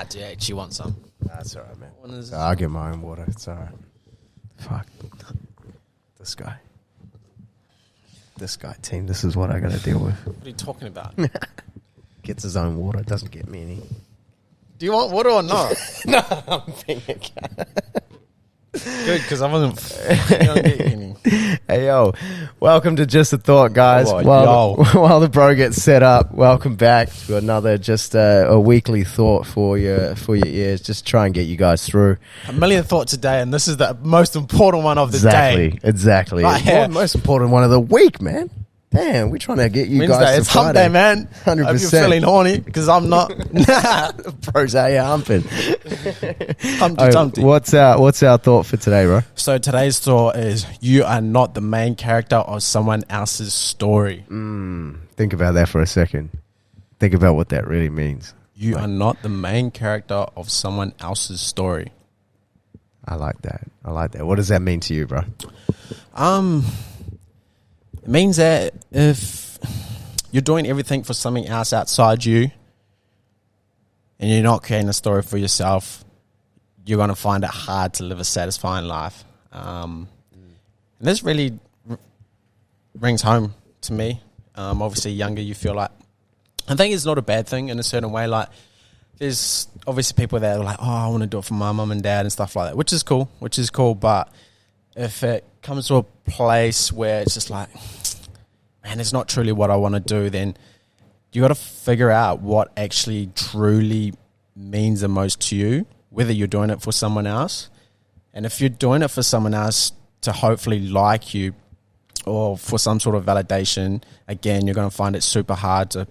DH, you want some? That's all right, man. I'll get my own water. It's all right. Fuck. This guy, team, this is what I got to deal with. What are you talking about? Gets his own water, doesn't get me any. Do you want water or not? No, I'm being a cat. Good, because I wasn't getting any. Hey, yo. Welcome to Just a Thought, guys. Oh, while the bro gets set up, welcome back to another just a weekly thought for your ears. Just try and get you guys through. A million thoughts a day, and this is the most important one of the day. Exactly. Right here. Most important one of the week, man. Damn, we're trying to get you Wednesday, guys to it's hump Friday. day, man. 100%. Hope you're feeling horny, because I'm not. Bro's out here humping. Humpty Dumpty. What's our thought for today, bro? So today's thought is, you are not the main character of someone else's story. Think about that for a second. Think about what that really means. You are not the main character of someone else's story. I like that. What does that mean to you, bro? It means that if you're doing everything for something else outside you and you're not creating a story for yourself, you're going to find it hard to live a satisfying life. And this really rings home to me. Obviously, younger, you feel like... I think it's not a bad thing in a certain way. Like, there's obviously people that are like, oh, I want to do it for my mum and dad and stuff like that, which is cool. But if it comes to a place where it's just like, man, it's not truly what I want to do, then you got to figure out what actually truly means the most to you, whether you're doing it for someone else. And if you're doing it for someone else to hopefully like you or for some sort of validation, again, you're going to find it super hard to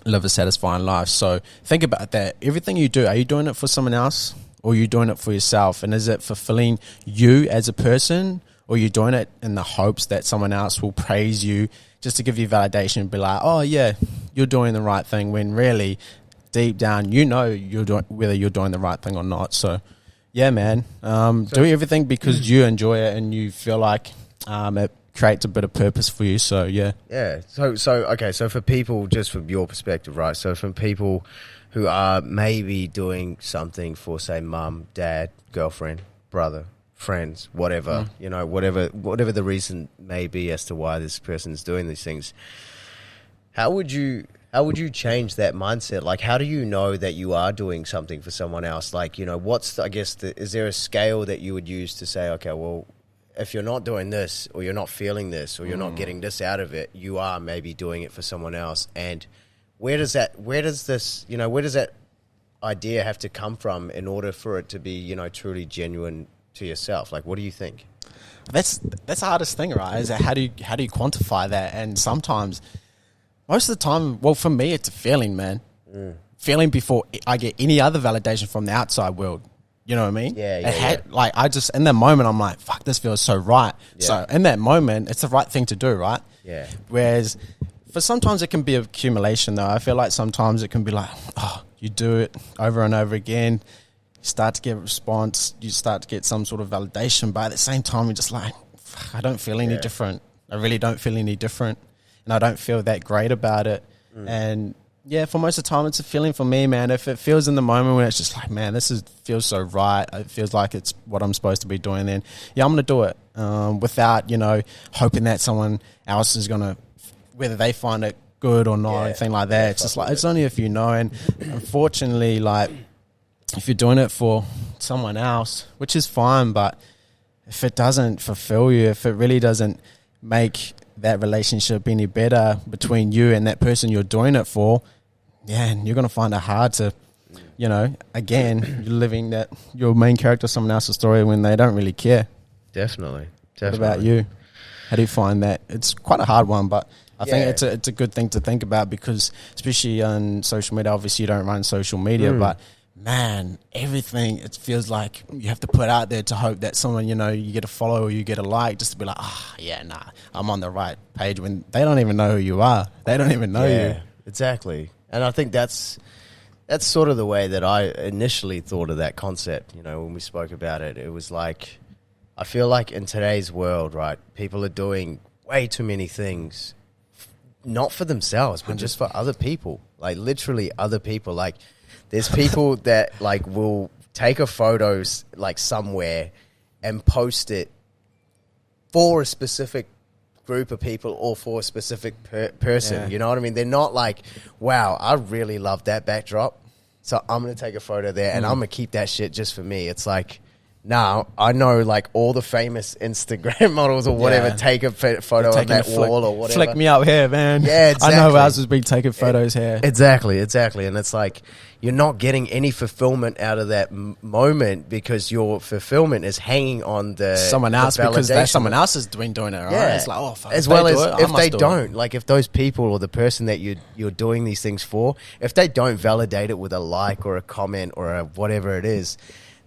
live a satisfying life. So think about that. Everything you do, are you doing it for someone else or are you doing it for yourself? And is it fulfilling you as a person, or are you doing it in the hopes that someone else will praise you just to give you validation and be like, oh yeah, you're doing the right thing, when really deep down you know whether you're doing the right thing or not. So yeah, man, do everything because you enjoy it and you feel like it creates a bit of purpose for you. So yeah. So okay, so for people, just from your perspective, right? So from people who are maybe doing something for, say, mum, dad, girlfriend, brother, friends, whatever, whatever the reason may be as to why this person's doing these things, how would you change that mindset? Like, how do you know that you are doing something for someone else? Like, is there a scale that you would use to say, okay, well, if you're not doing this, or you're not feeling this, or you're not getting this out of it, you are maybe doing it for someone else? And where does that idea have to come from in order for it to be, truly genuine to yourself? Like, what do you think? That's the hardest thing, right? Is that how do you quantify that? And sometimes, most of the time, well, for me, it's a feeling, man. Feeling before I get any other validation from the outside world. You know what I mean? Yeah. Like, I just, in that moment, I'm like, fuck, this feels so right. Yeah. So in that moment, it's the right thing to do, right? Yeah. Whereas for sometimes it can be accumulation, though. I feel like sometimes it can be like, oh, you do it over and over again, you start to get a response, you start to get some sort of validation, but at the same time, you're just like, fuck, I don't feel any different. I really don't feel any different, and I don't feel that great about it. And yeah, for most of the time, it's a feeling for me, man. If it feels in the moment when it's just like, man, feels so right, it feels like it's what I'm supposed to be doing, then yeah, I'm going to do it without, hoping that someone else is going to, whether they find it good or not, anything like that. It's just like, it's only if you know. And unfortunately, like, if you're doing it for someone else, which is fine, but if it doesn't fulfill you, if it really doesn't make that relationship any better between you and that person you're doing it for, yeah, you're going to find it hard to, again, you're living that your main character of someone else's story when they don't really care. Definitely. What about you? How do you find that? It's quite a hard one, but I think it's a good thing to think about, because especially on social media, obviously you don't run social media, but man, everything, it feels like you have to put out there to hope that someone, you get a follow or you get a like, just to be like, I'm on the right page, when they don't even know who you are. They don't even know you. Exactly. And I think that's sort of the way that I initially thought of that concept. When we spoke about it, it was like, I feel like in today's world, right, people are doing way too many things, not for themselves, but just for other people. like literally other people. Like there's people that like will take a photo like somewhere and post it for a specific group of people or for a specific person. Yeah. You know what I mean? They're not like, wow, I really love that backdrop, so I'm going to take a photo there and I'm going to keep that shit just for me. It's like, now I know like all the famous Instagram models or whatever take a photo of that wall or whatever. Flick me up here, man. Yeah, exactly. I know ours has been taking photos here. Exactly. And it's like you're not getting any fulfillment out of that moment because your fulfillment is hanging on someone else, because someone else has been doing it, right? Yeah. It's like, oh, fuck, as well as if they don't, like if those people or the person that you're doing these things for, if they don't validate it with a like or a comment or a whatever it is,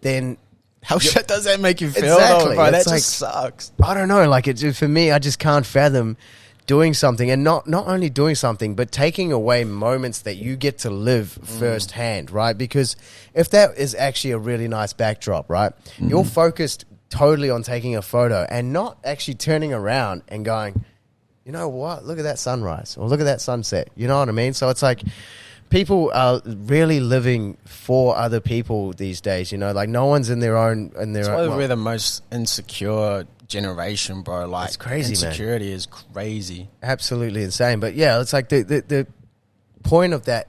then how shit does that make you feel, exactly, bro? That like, just sucks. I don't know. Like for me, I just can't fathom doing something and not only doing something, but taking away moments that you get to live firsthand, right? Because if that is actually a really nice backdrop, right? You're focused totally on taking a photo and not actually turning around and going, you know what? Look at that sunrise or look at that sunset. You know what I mean? So it's like, people are really living for other people these days, you know, like no one's in their own. That's why we're the most insecure generation, bro. Like, it's crazy, insecurity is crazy. Absolutely insane. But yeah, it's like the point of that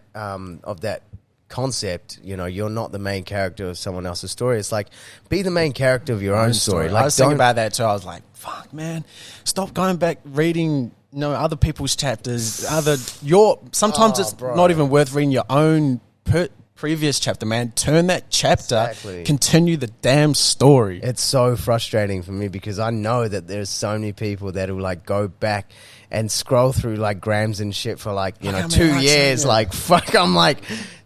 concept, you know, you're not the main character of someone else's story. It's like, be the main character of your own story. Like, I was thinking about that too. I was like, fuck, man, stop going back reading, you know, other people's chapters. Sometimes it's not even worth reading your own previous chapter, man. Turn that chapter, continue the damn story. It's so frustrating for me because I know that there's so many people that will like go back and scroll through like grams and shit for like, you know, 2 years. Like, fuck, I'm like,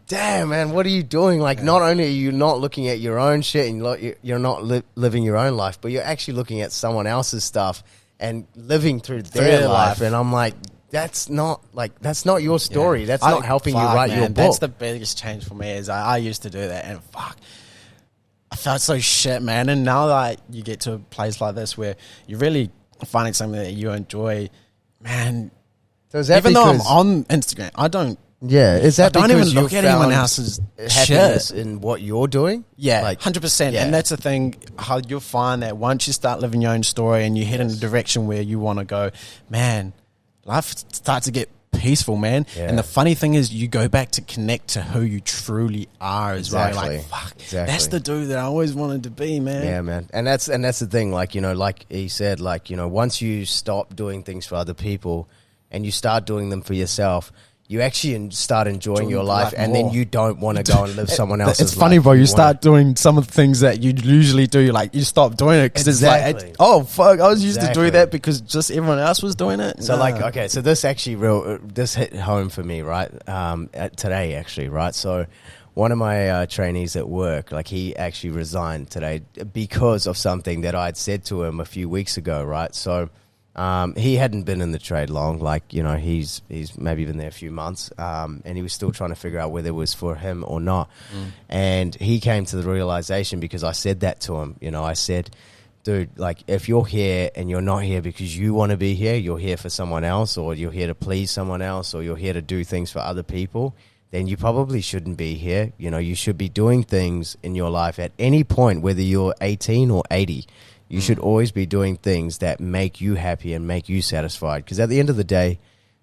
damn, man, what are you doing? Like, not only are you not looking at your own shit and you're not living your own life, but you're actually looking at someone else's stuff and living through their life. And I'm like, that's not your story. That's not helping you write your book. That's the biggest change for me. Is I used to do that, and fuck, I felt so shit, man. And now that you get to a place like this where you're really finding something that you enjoy, man. So is that even though I'm on Instagram, I don't. Yeah, is that I don't even look at anyone else's happiness shit in what you're doing? Yeah, like 100%. And that's the thing, how you'll find that once you start living your own story and you head in a direction where you want to go, man, life starts to get peaceful, man. Yeah. And the funny thing is you go back to connect to who you truly are as well. Like, fuck, that's the dude that I always wanted to be, man. Yeah, man. And that's the thing, like, you know, like he said, like, you know, once you stop doing things for other people and you start doing them for yourself, you actually start enjoying your life, and then you don't want to go and live someone else's life. It's funny, bro. You start doing some of the things that you usually do. Like, you stop doing it because it's like, oh, fuck, I was used to do that because just everyone else was doing it. So, like, okay, so this actually this hit home for me, right? Today, actually, right? So, one of my trainees at work, like, he actually resigned today because of something that I'd said to him a few weeks ago, right? So, he hadn't been in the trade long, like, you know, he's maybe been there a few months, and he was still trying to figure out whether it was for him or not. And he came to the realization because I said that to him, you know, I said, dude, like, if you're here and you're not here because you want to be here, you're here for someone else, or you're here to please someone else, or you're here to do things for other people, then you probably shouldn't be here. You know, you should be doing things in your life at any point, whether you're 18 or 80. You should always be doing things that make you happy and make you satisfied. Because at the end of the day,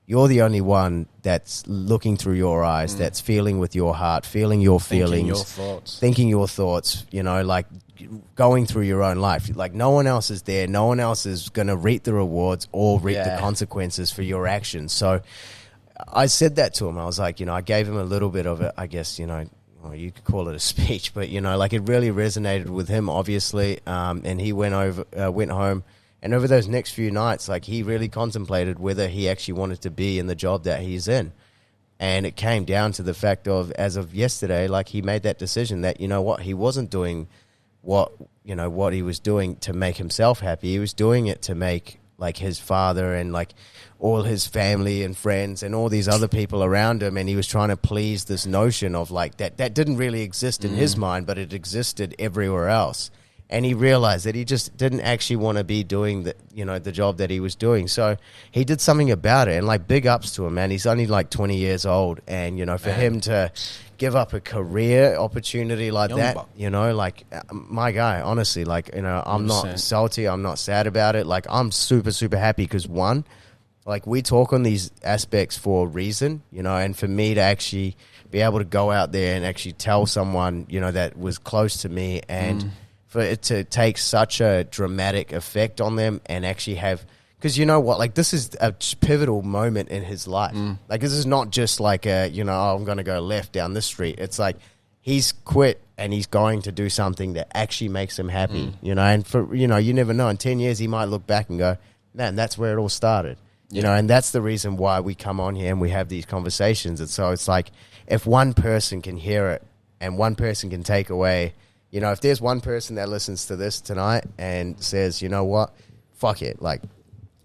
you're the only one that's looking through your eyes, that's feeling with your heart, feeling your feelings, thinking your thoughts, you know, like going through your own life. Like, no one else is there. No one else is going to reap the rewards or reap the consequences for your actions. So I said that to him. I was like, you know, I gave him a little bit of it, I guess, you know, well, you could call it a speech, but, you know, like, it really resonated with him, obviously. And he went home, and over those next few nights, like, he really contemplated whether he actually wanted to be in the job that he's in. And it came down to the fact of, as of yesterday, like, he made that decision that, you know what, he wasn't doing what he was doing to make himself happy. He was doing it to make, like, his father and, like, all his family and friends and all these other people around him, and he was trying to please this notion of, like, that didn't really exist in his mind, but it existed everywhere else. and he realized that he just didn't actually want to be doing the job that he was doing. So he did something about it, and like big ups to him, man. He's only like 20 years old, and for him to give up a career opportunity like Young that, buck. like my guy, honestly, like, I'm not 100%. salty. I'm not sad about it. Like, I'm super, super happy because one, like, we talk on these aspects for a reason, and for me to actually be able to go out there and actually tell someone, that was close to me, and for it to take such a dramatic effect on them and actually have, because you know what, like, this is a pivotal moment in his life. Like, this is not just like I'm going to go left down this street. It's like he's quit and he's going to do something that actually makes him happy, and for, you never know. In 10 years, he might look back and go, man, that's where it all started. And that's the reason why we come on here and we have these conversations. And so it's like, if one person can hear it and one person can take away, if there's one person that listens to this tonight and says, you know what, fuck it. Like,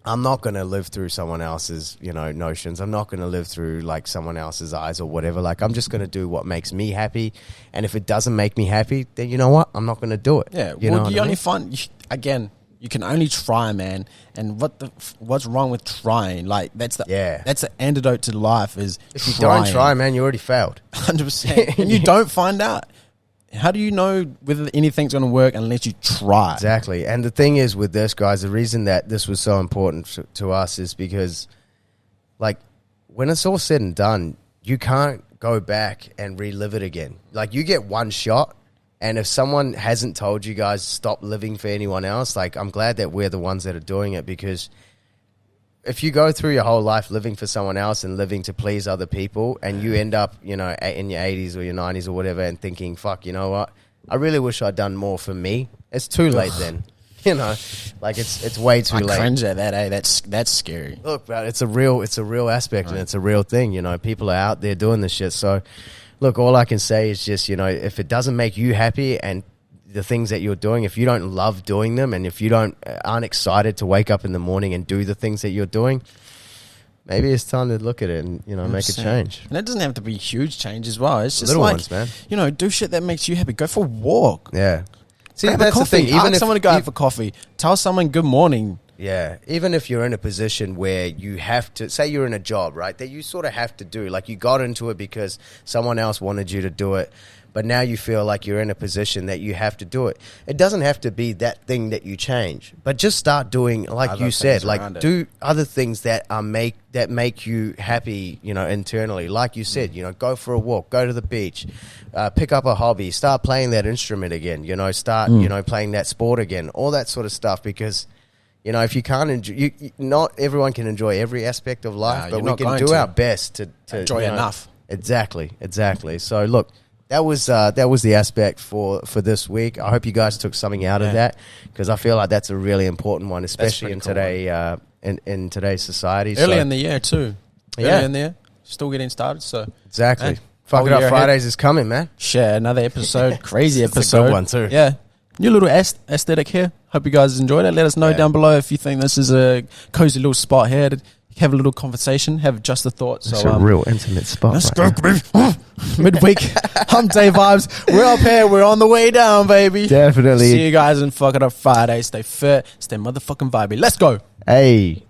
I'm not going to live through someone else's, notions. I'm not going to live through like someone else's eyes or whatever. Like, I'm just going to do what makes me happy. And if it doesn't make me happy, then you know what? I'm not going to do it. Yeah. You know what I only mean? find, again, you can only try, man. And what's wrong with trying? Like, that's the antidote to life is if you don't try, man, you already failed. 100%. And you don't find out. How do you know whether anything's going to work unless you try? Exactly. And the thing is with this, guys, the reason that this was so important to us is because, like, when it's all said and done, you can't go back and relive it again. Like, you get one shot. And if someone hasn't told you guys stop living for anyone else, like, I'm glad that we're the ones that are doing it, because if you go through your whole life living for someone else and living to please other people, and you end up, in your 80s or your 90s or whatever and thinking, fuck, you know what? I really wish I'd done more for me. It's too late then. Like, it's way too late. I cringe at that, eh? That's scary. Look, bro, it's a real aspect, and it's a real thing. People are out there doing this shit. So, look, all I can say is just, if it doesn't make you happy and the things that you're doing, if you don't love doing them, and if you aren't excited to wake up in the morning and do the things that you're doing, maybe it's time to look at it and, make a change. And it doesn't have to be huge change as well. It's just Little like, ones, man. Do shit that makes you happy. Go for a walk. Yeah. See, Grab that's a the coffee. thing. Ask someone to go out for coffee. Tell someone good morning. Yeah, even if you're in a position where you have to, say you're in a job, right, that you sort of have to do, like, you got into it because someone else wanted you to do it, but now you feel like you're in a position that you have to do it. It doesn't have to be that thing that you change, but just start doing, like Other you said, things like, around it. do other things that make you happy, internally. Like you said, go for a walk, go to the beach, pick up a hobby, start playing that instrument again, start, playing that sport again, all that sort of stuff, because if you can't enjoy, not everyone can enjoy every aspect of life, but we can do our best to enjoy enough. Exactly. So look, that was the aspect for this week. I hope you guys took something out of that, because I feel like that's a really important one, especially in today in today's society. Early in the year too. Yeah. Early in the year, still getting started. So exactly. Hey, Fuck It whole Up year Fridays is coming, man. share another episode. Crazy It's a episode. good one too. Yeah. New little aesthetic here. Hope you guys enjoyed it. Let us know down below if you think this is a cozy little spot here to have a little conversation, have just a thought. It's So a real intimate spot. let's right go, now. baby. Midweek. I'm Dave Vibes. We're up here. We're on the way down, baby. Definitely. See you guys in Fuck It Up Friday. Stay fit. Stay motherfucking vibey. Let's go. Hey.